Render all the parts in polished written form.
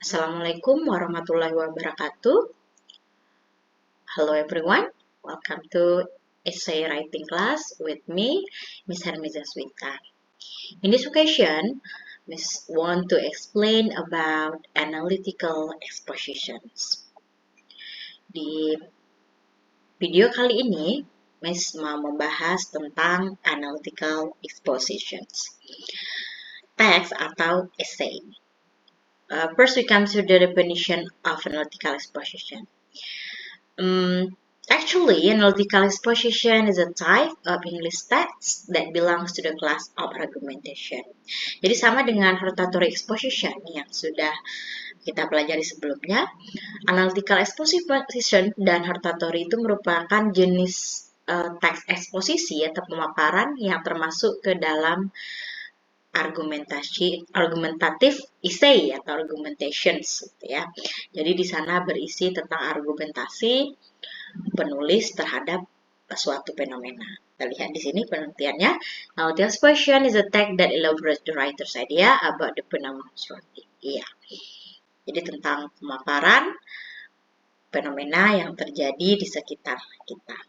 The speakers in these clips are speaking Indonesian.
Assalamualaikum warahmatullahi wabarakatuh. Hello everyone, welcome to essay writing class with me, Miss Hermiza Swita. In this occasion, Miss want to explain about analytical expositions. Di video kali ini, Miss mau membahas tentang analytical expositions, teks atau essay. First, we come to the definition of analytical exposition. Actually, analytical exposition is a type of English text that belongs to the class of argumentation. Jadi sama dengan hortatory exposition yang sudah kita pelajari sebelumnya, analytical exposition dan hortatory itu merupakan jenis teks eksposisi atau pemaparan yang termasuk ke dalam argumentatif essay atau argumentations gitu ya. Jadi di sana berisi tentang argumentasi penulis terhadap suatu fenomena. Kita lihat di sini penelitiannya. Analytical exposition is a text that elaborates the writer's idea about the phenomenon surrounding. Iya. Jadi tentang pemaparan fenomena yang terjadi di sekitar kita.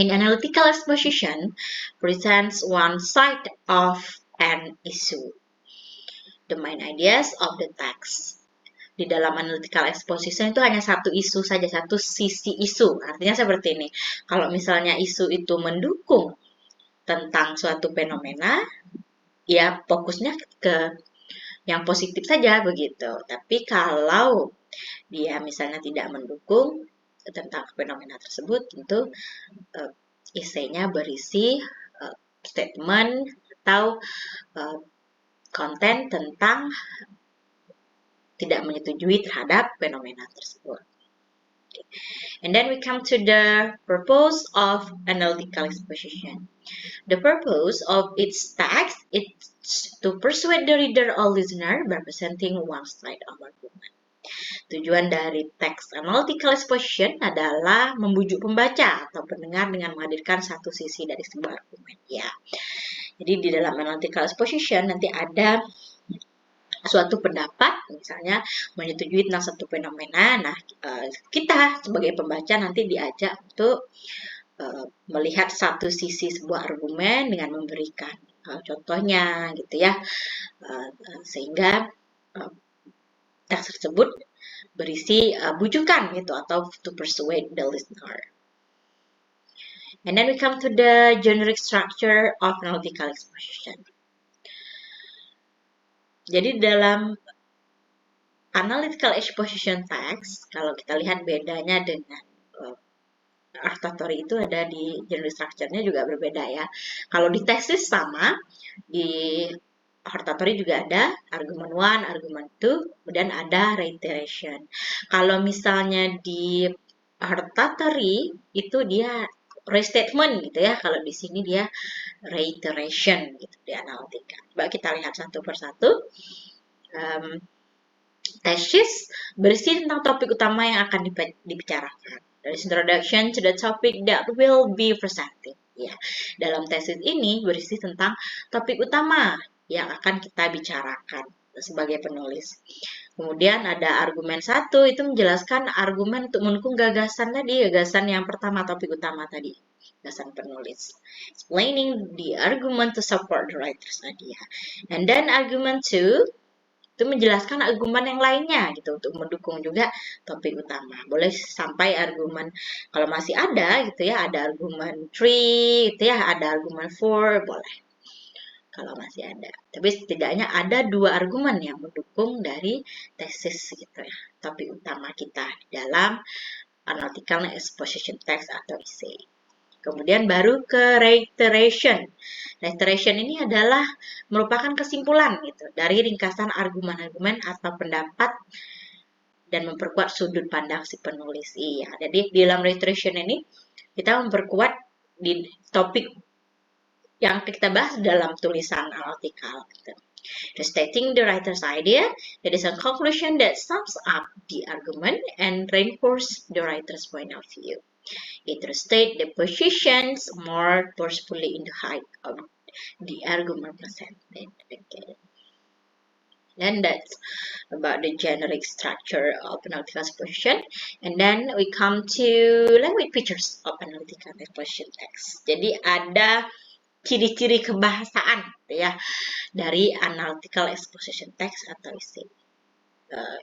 In analytical exposition presents one side of an issue, the main ideas of the text. Di dalam analytical exposition itu hanya satu isu saja, satu sisi isu. Artinya seperti ini, kalau misalnya isu itu mendukung tentang suatu fenomena, ya fokusnya ke yang positif saja begitu. Tapi kalau dia misalnya tidak mendukung tentang fenomena tersebut, tentu essay-nya berisi statement atau konten tentang tidak menyetujui terhadap fenomena tersebut. Okay. And then we come to the purpose of analytical exposition. The purpose of its text is to persuade the reader or listener by presenting one side of argument. Tujuan dari teks analytical exposition adalah membujuk pembaca atau pendengar dengan menghadirkan satu sisi dari sebuah argumen. Ya. Jadi di dalam analytical exposition nanti ada suatu pendapat, misalnya menyetujui tentang satu fenomena. Nah, kita sebagai pembaca nanti diajak untuk melihat satu sisi sebuah argumen dengan memberikan contohnya, gitu ya, sehingga teks tersebut berisi bujukan gitu atau to persuade the listener. And then we come to the generic structure of analytical exposition. Jadi dalam analytical exposition text, kalau kita lihat bedanya dengan hortatory itu ada di generic structure-nya juga berbeda ya. Kalau di tesis sama, di hortatory juga ada argument 1, argument 2, kemudian ada reiteration. Kalau misalnya di hortatory itu dia restatement gitu ya, kalau di sini dia reiteration gitu di analitika. Coba kita lihat satu persatu. Tesis berisi tentang topik utama yang akan dibicarakan. There is introduction to the topic that will be presented. Ya, dalam tesis ini berisi tentang topik utama yang akan kita bicarakan sebagai penulis. Kemudian ada argumen 1, itu menjelaskan argumen untuk mendukung gagasan tadi, gagasan yang pertama, topik utama tadi, gagasan penulis. Explaining the argument to support the writer's idea. And then argument 2, itu menjelaskan argumen yang lainnya gitu untuk mendukung juga topik utama. Boleh sampai argumen, kalau masih ada gitu ya, ada argumen 3 gitu ya, ada argumen 4, boleh kalau masih ada. Tapi setidaknya ada 2 argumen yang mendukung dari tesis gitu ya, topik utama kita dalam analytical exposition text atau essay. Kemudian baru ke reiteration. Reiteration ini adalah merupakan kesimpulan gitu dari ringkasan argumen-argumen atau pendapat dan memperkuat sudut pandang si penulis. Iya, jadi di dalam reiteration ini kita memperkuat di topik yang kita bahas dalam tulisan analytical. Gitu. Restating the writer's idea, it is a conclusion that sums up the argument and reinforces the writer's point of view. It restates the positions more forcefully in the height of the argument presented. Okay. Then that's about the generic structure of analytical exposition. And then we come to language features of analytical exposition text. Jadi ada ciri-ciri kebahasaan ya dari analytical exposition text atau isi.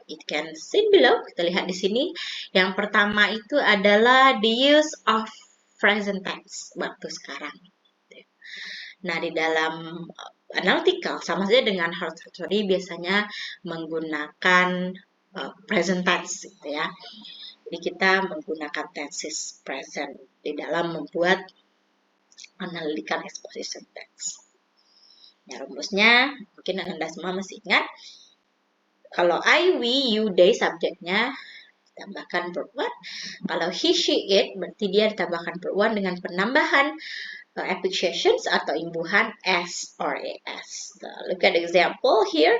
It can see below. Kita lihat di sini. Yang pertama itu adalah the use of present tense, waktu sekarang. Nah, di dalam analytical sama saja dengan hard theory biasanya menggunakan present tense gitu ya. Jadi kita menggunakan tenses present di dalam membuat analytical exposition text. Ya, rumusnya mungkin Anda semua masih ingat. Kalau I, we, you, they subjeknya ditambahkan verb one. Kalau he, she, it berarti dia ditambahkan verb one dengan penambahan affixations atau imbuhan s or as. So, look at the example here.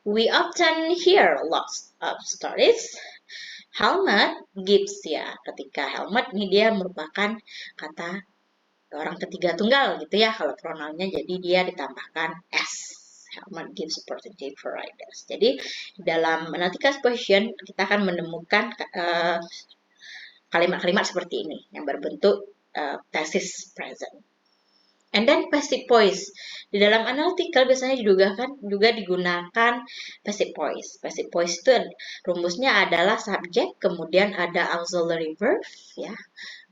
We often hear lots of stories. Helmet gives ya. Ketika helmet ini dia merupakan kata orang ketiga tunggal gitu ya. Kalau pronounnya jadi dia ditambahkan s. Helmet gives opportunity for riders. Jadi dalam analytical exposition kita akan menemukan kalimat-kalimat seperti ini yang berbentuk thesis present. And then passive voice. Di dalam analytical biasanya juga digunakan passive voice. Passive voice itu rumusnya adalah subject, kemudian ada auxiliary verb, ya,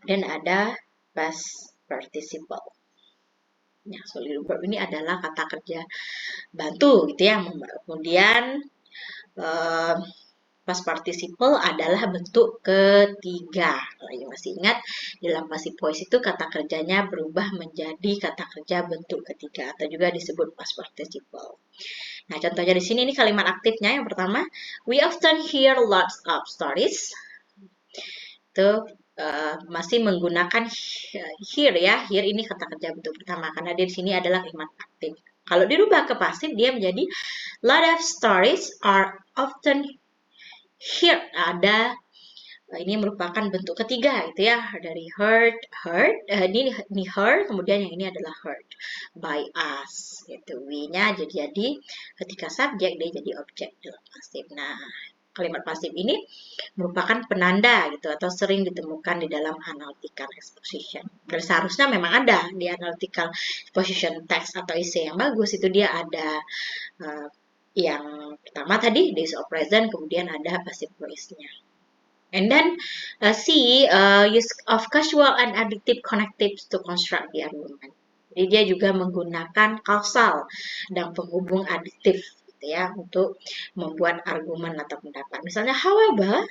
dan ada past participle. Ya, auxiliary verb ini adalah kata kerja bantu, gitu ya. Kemudian past participle adalah bentuk ketiga. Kalau yang masih ingat, dalam passive voice itu kata kerjanya berubah menjadi kata kerja bentuk ketiga atau juga disebut past participle. Nah, contohnya di sini ini kalimat aktifnya. Yang pertama, we often hear lots of stories. Itu masih menggunakan hear ya. Hear ini kata kerja bentuk pertama karena dia di sini adalah kalimat aktif. Kalau dirubah ke pasif dia menjadi lot of stories are often heard. Ada ini merupakan bentuk ketiga gitu ya, dari heard ini heard, kemudian yang ini adalah heard by us gitu. We-nya jadi ketika subjek dia jadi objek dalam pasif. Nah, kalimat pasif ini merupakan penanda gitu atau sering ditemukan di dalam analytical exposition. Dan seharusnya memang ada di analytical exposition text atau essay yang bagus itu dia ada yang pertama tadi days of present, kemudian ada passive voice-nya. And then use of causal and additive connectives to construct the argument. Jadi dia juga menggunakan kausal dan penghubung aditif gitu ya untuk membuat argumen atau pendapat. Misalnya however,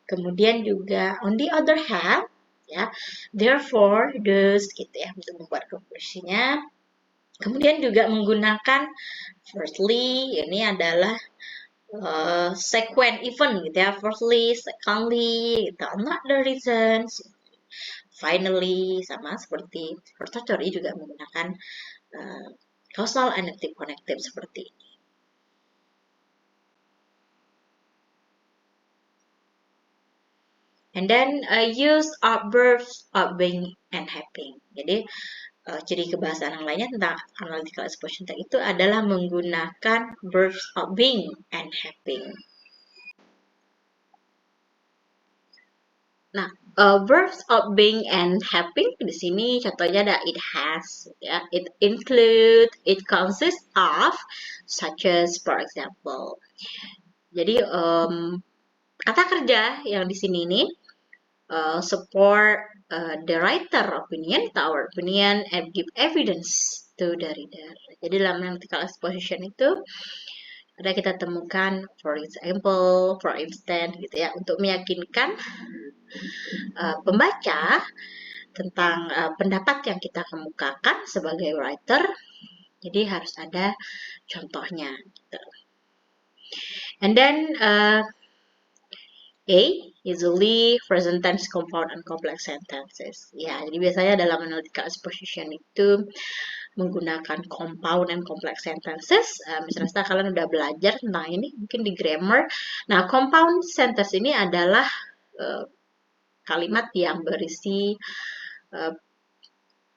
kemudian juga on the other hand, ya, therefore, thus gitu ya untuk membuat konklusinya. Kemudian juga menggunakan firstly, ini adalah sequence event gitu ya, firstly, secondly, gitu, not the reasons, finally, sama seperti first theory juga menggunakan causal and additive connective seperti ini. And then use of verbs of being and having. Jadi ciri kebahasaan yang lainnya tentang analytical exposition text itu adalah menggunakan verbs of being and having. Nah, verbs of being and having di sini contohnya ada it has, ya, it include, it consists of, such as, for example. Jadi kata kerja yang di sini ini support the writer opinion, our opinion, and give evidence to the reader. Jadi dalam analytical exposition itu ada kita temukan for example, for instance gitu ya, untuk meyakinkan pembaca tentang pendapat yang kita kemukakan sebagai writer. Jadi harus ada contohnya gitu. And then A, usually present tense compound and complex sentences. Ya, jadi biasanya dalam analytical exposition itu menggunakan compound and complex sentences. Misalnya kalian udah belajar tentang ini, mungkin di grammar. Nah, compound sentence ini adalah kalimat yang berisi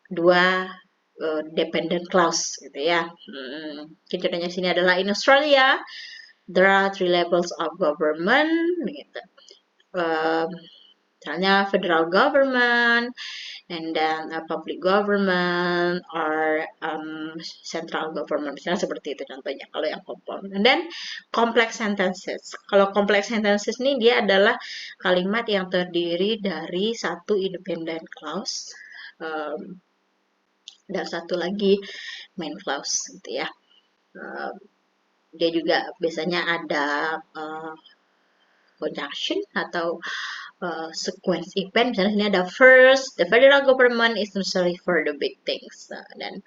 dua dependent clause gitu ya. Contohnya sini adalah in Australia there are 3 levels of government gitu. Misalnya federal government, and then public government or central government, misalnya seperti itu contohnya kalau yang compound. And then complex sentences. Kalau complex sentences ini dia adalah kalimat yang terdiri dari satu independent clause dan satu lagi main clause gitu ya. Dia juga biasanya ada conjunction atau sequence event. Misalnya sini ada first, the federal government is necessary for the big things. Dan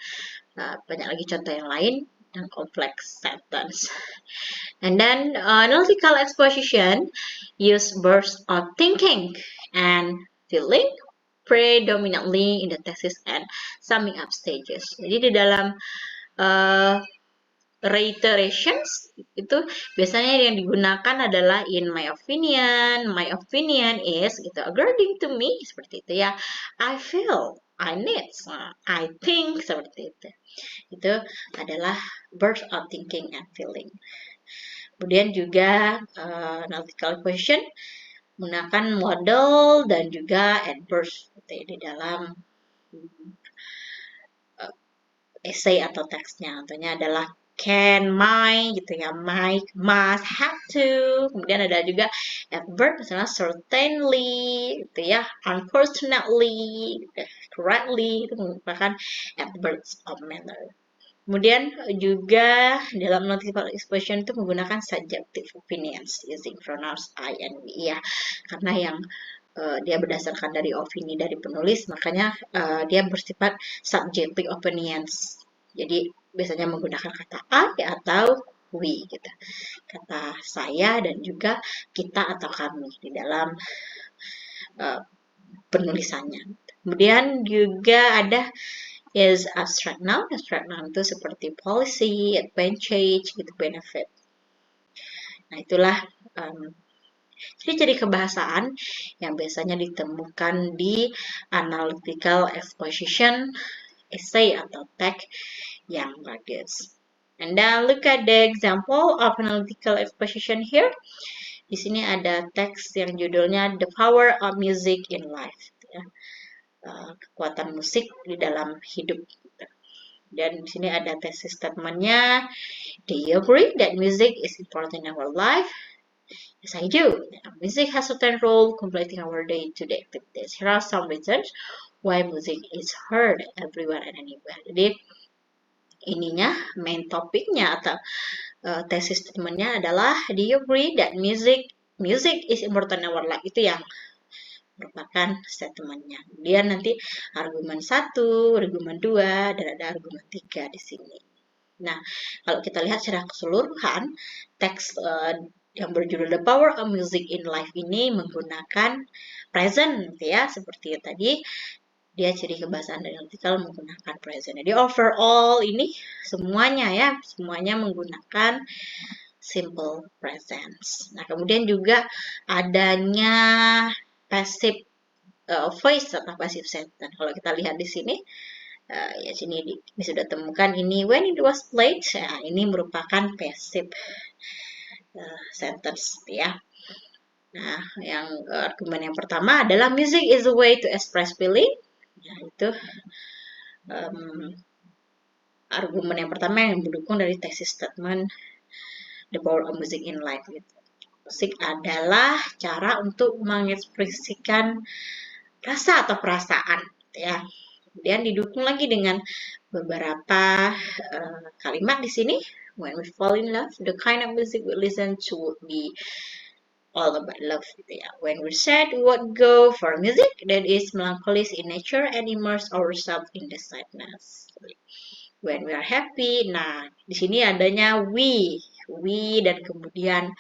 banyak lagi contoh yang lain dan complex sentence. And then analytical exposition use bursts of thinking and feeling predominantly in the thesis and summing up stages. Jadi di dalam reiterations itu biasanya yang digunakan adalah in my opinion is gitu, according to me, seperti itu ya, I feel, I need, I think, seperti itu adalah burst of thinking and feeling. Kemudian juga analytical question menggunakan model dan juga adverb gitu ya, di dalam essay atau teksnya. Contohnya adalah can, might, gitu ya, might, must, have to. Kemudian ada juga adverb, misalnya certainly, gitu ya, unfortunately, correctly, itu merupakan adverbs of manner. Kemudian juga dalam analytical expression itu menggunakan subjective opinions using pronouns I and we ya, karena yang dia berdasarkan dari opini dari penulis, makanya dia bersifat subjective opinions. Jadi biasanya menggunakan kata I atau we gitu. Kata saya dan juga kita atau kami di dalam penulisannya. Kemudian juga ada is abstract noun. Abstract noun itu seperti policy, advantage, gitu, benefit. Nah, itulah ciri-ciri kebahasaan yang biasanya ditemukan di analytical exposition, essay atau teks yang bagus. And then look at the example of analytical exposition here. Di sini ada teks yang judulnya The Power of Music in Life. Ya. Kekuatan musik di dalam hidup. Dan di sini ada thesis statement-nya. Do you agree that music is important in our life? Yes, I do. Music has a certain role completing our day-to-day activities. Here are some reasons why music is heard everywhere and anywhere. Jadi ininya, main topiknya atau thesis statement-nya adalah do you agree that music is important in our life? Itu yang merupakan statement-nya. Dia nanti argumen 1, argumen 2, dan ada argumen 3 di sini. Nah, kalau kita lihat secara keseluruhan, teks yang berjudul The Power of Music in Life ini menggunakan present ya, seperti tadi dia ciri kebahasaan analytical menggunakan present. Jadi overall ini semuanya ya, semuanya menggunakan simple presence. Nah, kemudian juga adanya passive voice atau passive sentence. Kalau kita lihat di sini, ya sini ini sudah temukan ini when it was played. Nah, ini merupakan passive sentence ya. Nah, yang argumen yang pertama adalah music is a way to express feeling. Ya, itu argumen yang pertama yang mendukung dari thesis statement The Power of Music in Life. Gitu. Musik adalah cara untuk mengekspresikan rasa atau perasaan, ya. Kemudian didukung lagi dengan beberapa kalimat di sini. When we fall in love, the kind of music we listen to would be all about love, gitu ya. When we're sad, we would go for music that is melancholy in nature and immerse ourselves in the sadness. When we are happy, nah di sini adanya we dan kemudian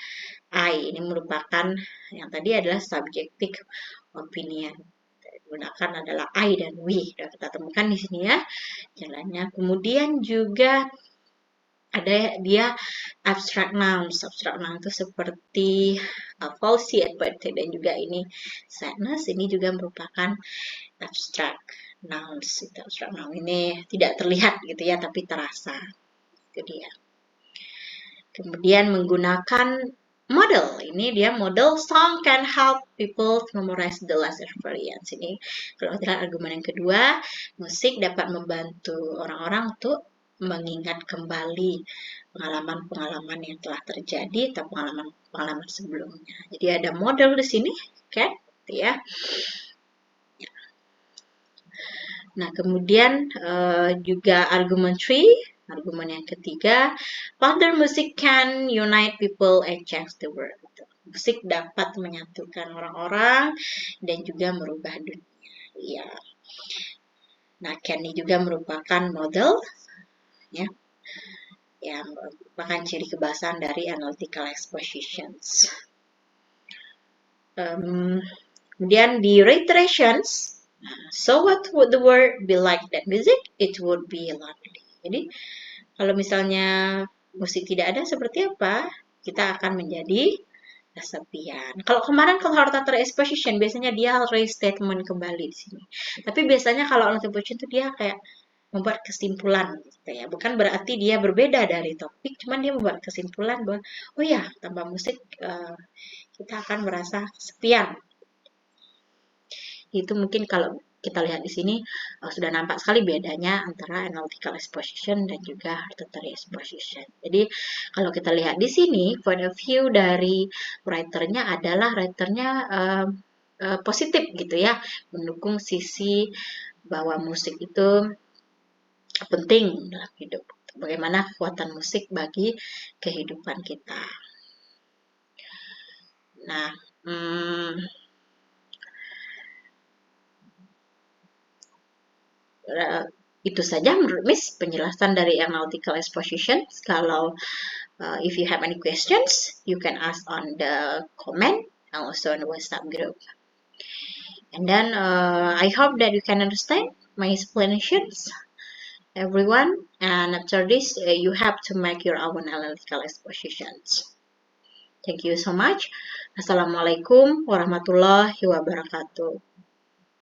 I. Ini merupakan yang tadi adalah subjective opinion. Gunakan adalah I dan we. Sudah kita temukan di sini ya jalannya. Kemudian juga ada dia abstract nouns. Abstract noun itu seperti policy, advantage, dan juga ini sadness. Ini juga merupakan abstract nouns itu abstract noun ini tidak terlihat gitu ya, tapi terasa. Itu dia. Kemudian menggunakan model. Ini dia model song can help people memorize the last experience. Ini kalau kita lihat argumen yang kedua, musik dapat membantu orang-orang untuk mengingat kembali pengalaman-pengalaman yang telah terjadi atau pengalaman-pengalaman sebelumnya. Jadi ada model di sini, kan? Ya. Nah, kemudian juga argumen 3, argumen yang ketiga, modern music can unite people and change the world. Musik dapat menyatukan orang-orang dan juga merubah dunia. Ya. Nah, Kenny juga merupakan model ya, yang merupakan ciri kebahasan dari analytical expositions. Kemudian di reiterations, so what would the word be like that music? It would be lonely. Jadi kalau misalnya musik tidak ada seperti apa? Kita akan menjadi kesepian. Kalau kemarin kalau hortatory exposition biasanya dia raise statement kembali di sini. Tapi biasanya kalau analytical exposition itu dia kayak membuat kesimpulan gitu ya. Bukan berarti dia berbeda dari topik, cuman dia membuat kesimpulan bahwa oh ya, tanpa musik kita akan merasa kesepian. Itu mungkin kalau kita lihat di sini sudah nampak sekali bedanya antara analytical exposition dan juga hortatory exposition. Jadi kalau kita lihat di sini point of view dari writernya adalah writernya positif gitu ya, mendukung sisi bahwa musik itu penting dalam hidup. Bagaimana kekuatan musik bagi kehidupan kita. Nah, itu saja menurut Miss penjelasan dari analytical exposition. Kalau if you have any questions, you can ask on the comment and also on the WhatsApp group. And then I hope that you can understand my explanations, everyone. And after this, you have to make your own analytical expositions. Thank you so much. Assalamualaikum warahmatullahi wabarakatuh.